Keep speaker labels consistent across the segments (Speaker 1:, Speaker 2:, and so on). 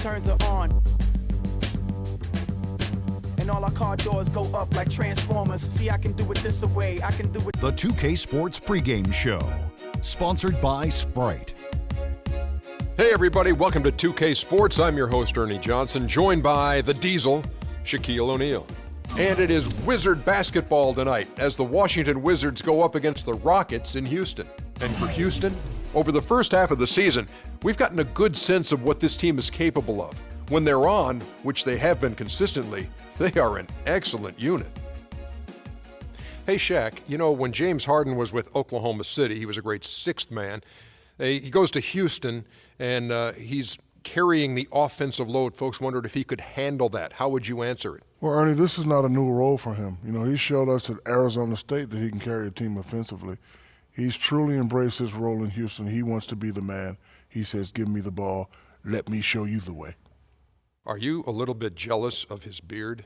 Speaker 1: turns are on. And all our car doors go up like Transformers. See, I can do it this way, I can do it.
Speaker 2: The 2K Sports pregame show, sponsored by Sprite.
Speaker 3: Hey everybody, welcome to 2K Sports. I'm your host, Ernie Johnson, joined by the Diesel, Shaquille O'Neal. And it is Wizard basketball tonight as the Washington Wizards go up against the Rockets in Houston. And for Houston, over the first half of the season, we've gotten a good sense of what this team is capable of. When they're on, which they have been consistently, they are an excellent unit. Hey Shaq, you know, when James Harden was with Oklahoma City, he was a great sixth man. He goes to Houston, and he's carrying the offensive load. Folks wondered if he could handle that. How would you answer it?
Speaker 4: Well, Ernie, this is not a new role for him. You know, he showed us at Arizona State that he can carry a team offensively. He's truly embraced his role in Houston. He wants to be the man. He says, give me the ball. Let me show you the way.
Speaker 3: Are you a little bit jealous of his beard?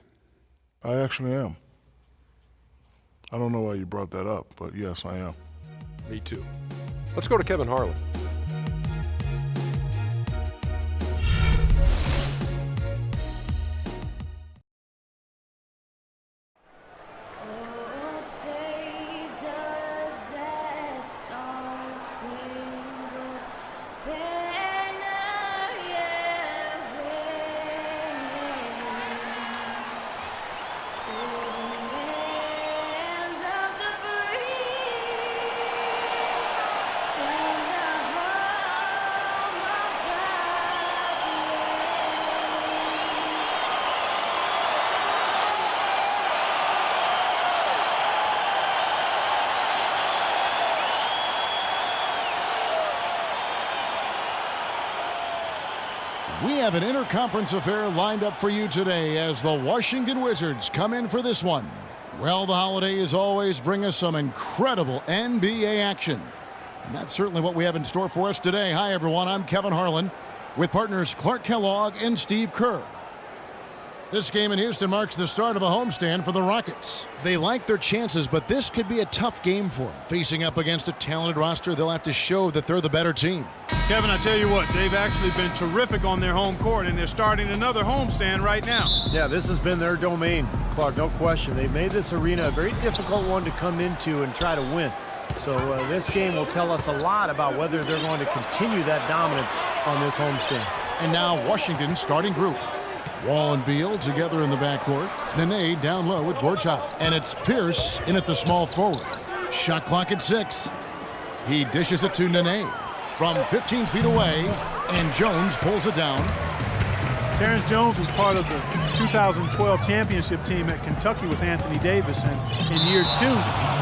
Speaker 4: I actually am. I don't know why you brought that up, but yes, I am.
Speaker 3: Me too. Let's go to Kevin Harlan.
Speaker 5: We have an interconference affair lined up for you today as the Washington Wizards come in for this one. Well, the holidays always bring us some incredible NBA action. And that's certainly what we have in store for us today. Hi, everyone. I'm Kevin Harlan with partners Clark Kellogg and Steve Kerr. This game in Houston marks the start of a homestand for the Rockets. They like their chances, but this could be a tough game for them. Facing up against a talented roster, they'll have to show that they're the better team.
Speaker 6: Kevin, I tell you what, they've actually been terrific on their home court, and they're starting another homestand right now.
Speaker 7: Yeah, this has been their domain, Clark, no question. They've made this arena a very difficult one to come into and try to win. So this game will tell us a lot about whether they're going to continue that dominance on this homestand.
Speaker 5: And now Washington's starting group. Wall and Beal together in the backcourt. Nene down low with Gortat. And it's Pierce in at the small forward. Shot clock at 6. He dishes it to Nene from 15 feet away, and Jones pulls it down.
Speaker 6: Terrence Jones was part of the 2012 championship team at Kentucky with Anthony Davis, and in year 2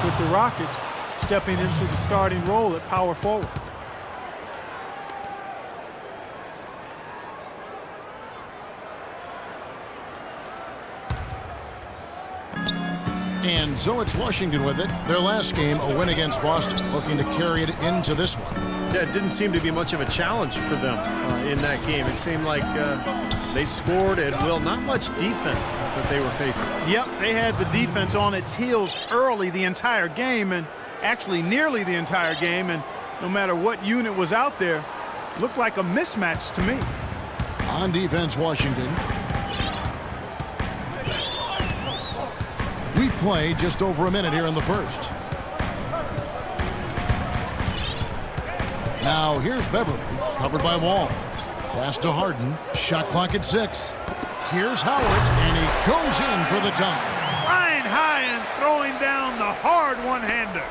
Speaker 6: with the Rockets, stepping into the starting role at power forward.
Speaker 5: And so it's Washington with it. Their last game, a win against Boston, looking to carry it into this one.
Speaker 7: Yeah, it didn't seem to be much of a challenge for them in that game. It seemed like they scored at will. Not much defense that they were facing.
Speaker 6: Yep, they had the defense on its heels early the entire game, and actually nearly the entire game, and no matter what unit was out there, looked like a mismatch to me.
Speaker 5: On defense, Washington. We play just over a minute here in the first. Now here's Beverly, covered by Wall. Pass to Harden, shot clock at 6. Here's Howard, and he goes in for the dunk.
Speaker 6: Flying high and throwing down the hard one-hander.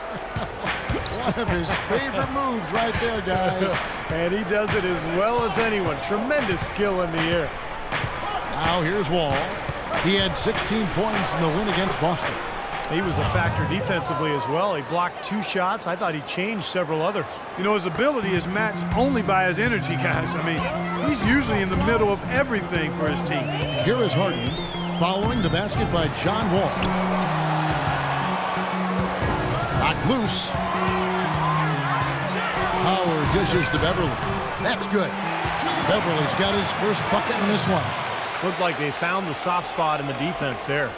Speaker 5: One of his favorite moves right there, guys.
Speaker 7: And he does it as well as anyone. Tremendous skill in the air.
Speaker 5: Now here's Wall. He had 16 points in the win against Boston.
Speaker 7: He was a factor defensively as well. He blocked 2 shots. I thought he changed several others.
Speaker 6: You know, his ability is matched only by his energy, guys. I mean, he's usually in the middle of everything for his team.
Speaker 5: Here is Harden, following the basket by John Wall. Knocked loose. Howard dishes to Beverly. That's good. Beverly's got his first bucket in this one.
Speaker 7: Looked like they found the soft spot in the defense there.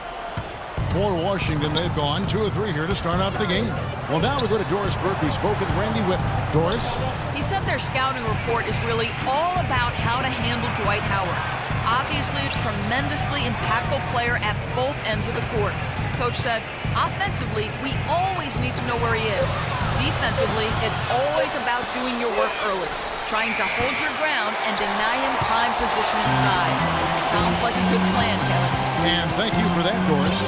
Speaker 5: For Washington, they've gone 2 of 3 here to start out the game. Well, now we go to Doris Burke, who spoke with Randy Whip. Doris?
Speaker 8: He said their scouting report is really all about how to handle Dwight Howard. Obviously a tremendously impactful player at both ends of the court. Coach said, offensively, we always need to know where he is. Defensively, it's always about doing your work early, trying to hold your ground and deny him prime position inside. Sounds like a good plan, Kevin.
Speaker 5: And thank you for that, Doris.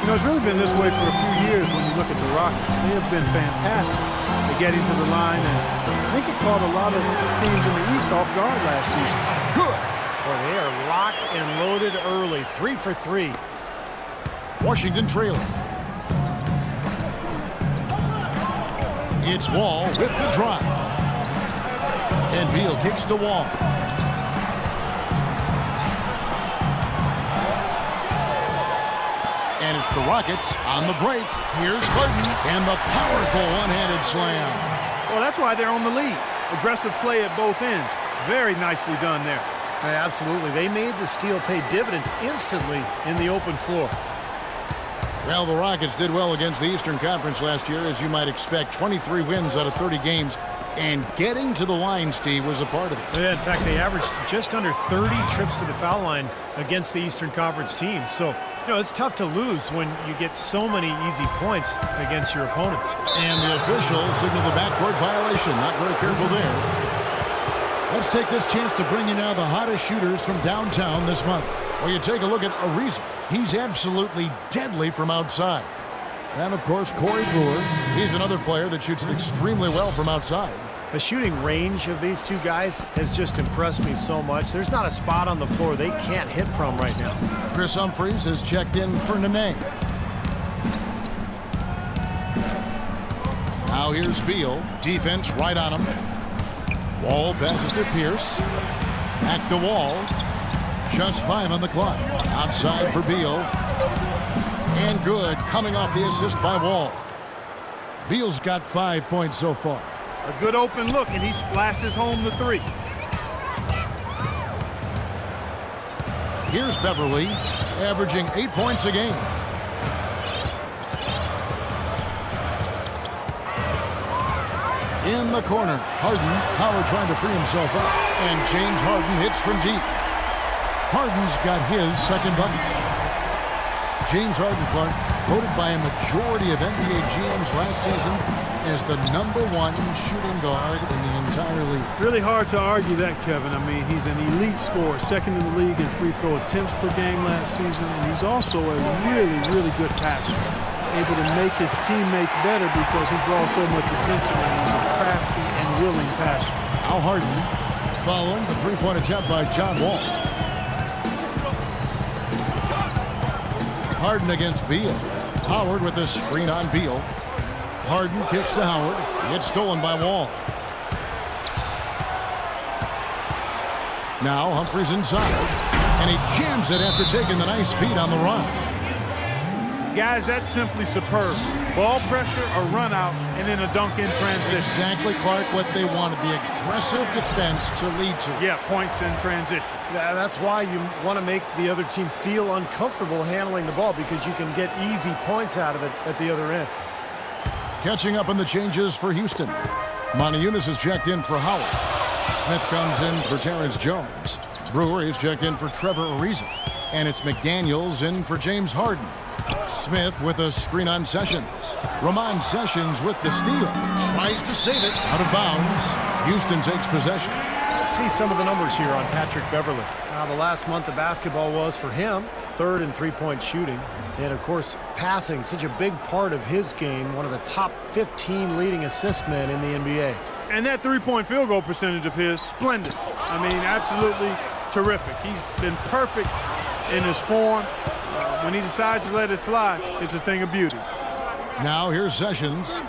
Speaker 6: You know, it's really been this way for a few years when you look at the Rockets. They have been fantastic at getting to the line, and I think it caught a lot of teams in the East off guard last season.
Speaker 5: Good.
Speaker 7: Boy, they are locked and loaded early. 3 for 3.
Speaker 5: Washington trailing. It's Wall with the drive. And Beal kicks to Wall. And it's the Rockets on the break. Here's Harden and the powerful one-handed slam.
Speaker 6: Well, that's why they're on the lead. Aggressive play at both ends. Very nicely done there.
Speaker 7: Yeah, absolutely. They made the steal pay dividends instantly in the open floor.
Speaker 5: Well, the Rockets did well against the Eastern Conference last year, as you might expect. 23 wins out of 30 games. And getting to the line, Steve, was a part of it.
Speaker 7: Yeah, in fact, they averaged just under 30 trips to the foul line against the Eastern Conference teams. So, you know, it's tough to lose when you get so many easy points against your opponent.
Speaker 5: And the official signaled the backcourt violation. Not very careful there. Let's take this chance to bring you now the hottest shooters from downtown this month. Well, you take a look at Ariza. He's absolutely deadly from outside. And, of course, Corey Brewer. He's another player that shoots extremely well from outside.
Speaker 7: The shooting range of these two guys has just impressed me so much. There's not a spot on the floor they can't hit from right now.
Speaker 5: Chris Humphries has checked in for Nene. Now here's Beal. Defense right on him. Wall passes to Pierce. Back to Wall. Just 5 on the clock. Outside for Beal. And good, coming off the assist by Wall. Beal's got 5 points so far.
Speaker 6: A good open look, and he splashes home the 3.
Speaker 5: Here's Beverly, averaging 8 points a game. In the corner, Harden. Howard trying to free himself up. And James Harden hits from deep. Harden's got his second bucket. James Harden, Clark, voted by a majority of NBA GMs last season as the #1 shooting guard in the entire league.
Speaker 6: Really hard to argue that, Kevin. I mean, he's an elite scorer, second in the league in free throw attempts per game last season, and he's also a really, really good passer. Able to make his teammates better because he draws so much attention, and he's a crafty and willing passer.
Speaker 5: Al Harden following the three-point attempt by John Wall. Harden against Beal. Howard with a screen on Beal. Harden kicks to Howard. It's stolen by Wall. Now Humphries inside. And he jams it after taking the nice feed on the run.
Speaker 6: Guys, that's simply superb. Ball pressure, a run out, and then a dunk in transition.
Speaker 5: Exactly, Clark, what they wanted. The aggressive defense to lead to.
Speaker 6: Yeah, points in transition.
Speaker 7: Yeah, that's why you want to make the other team feel uncomfortable handling the ball, because you can get easy points out of it at the other end.
Speaker 5: Catching up on the changes for Houston. Moniunas is checked in for Howard. Smith comes in for Terrence Jones. Brewer is checked in for Trevor Ariza. And it's McDaniels in for James Harden. Smith with a screen on Sessions. Ramon Sessions with the steal. Tries to save it. Out of bounds. Houston takes possession.
Speaker 7: Let's see some of the numbers here on Patrick Beverly. The last month of basketball was for him 3rd in three-point shooting. And, of course, passing, such a big part of his game. One of the top 15 leading assist men in the NBA.
Speaker 6: And that three-point field goal percentage of his, splendid. I mean, absolutely terrific. He's been perfect in his form. When he decides to let it fly, it's a thing of beauty.
Speaker 5: Now here's Sessions.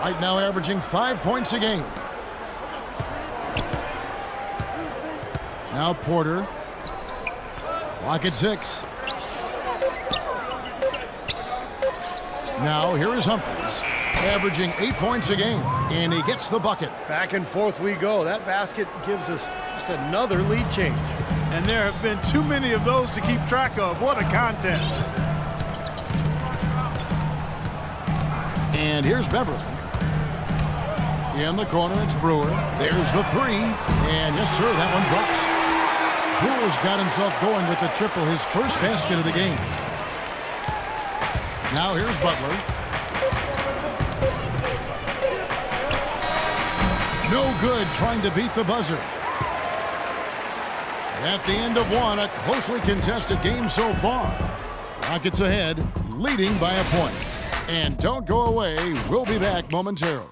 Speaker 5: Right now averaging 5 points a game. Now Porter. Clock at 6. Now here is Humphries. Averaging 8 points a game. And he gets the bucket.
Speaker 7: Back and forth we go. That basket gives us just another lead change.
Speaker 6: And there have been too many of those to keep track of. What a contest.
Speaker 5: And here's Beverly. In the corner, it's Brewer. There's the three. And yes, sir, that one drops. Brewer's got himself going with the triple, his first basket of the game. Now here's Butler. No good, trying to beat the buzzer. At the end of one, a closely contested game so far. Rockets ahead, leading by a point. And don't go away, we'll be back momentarily.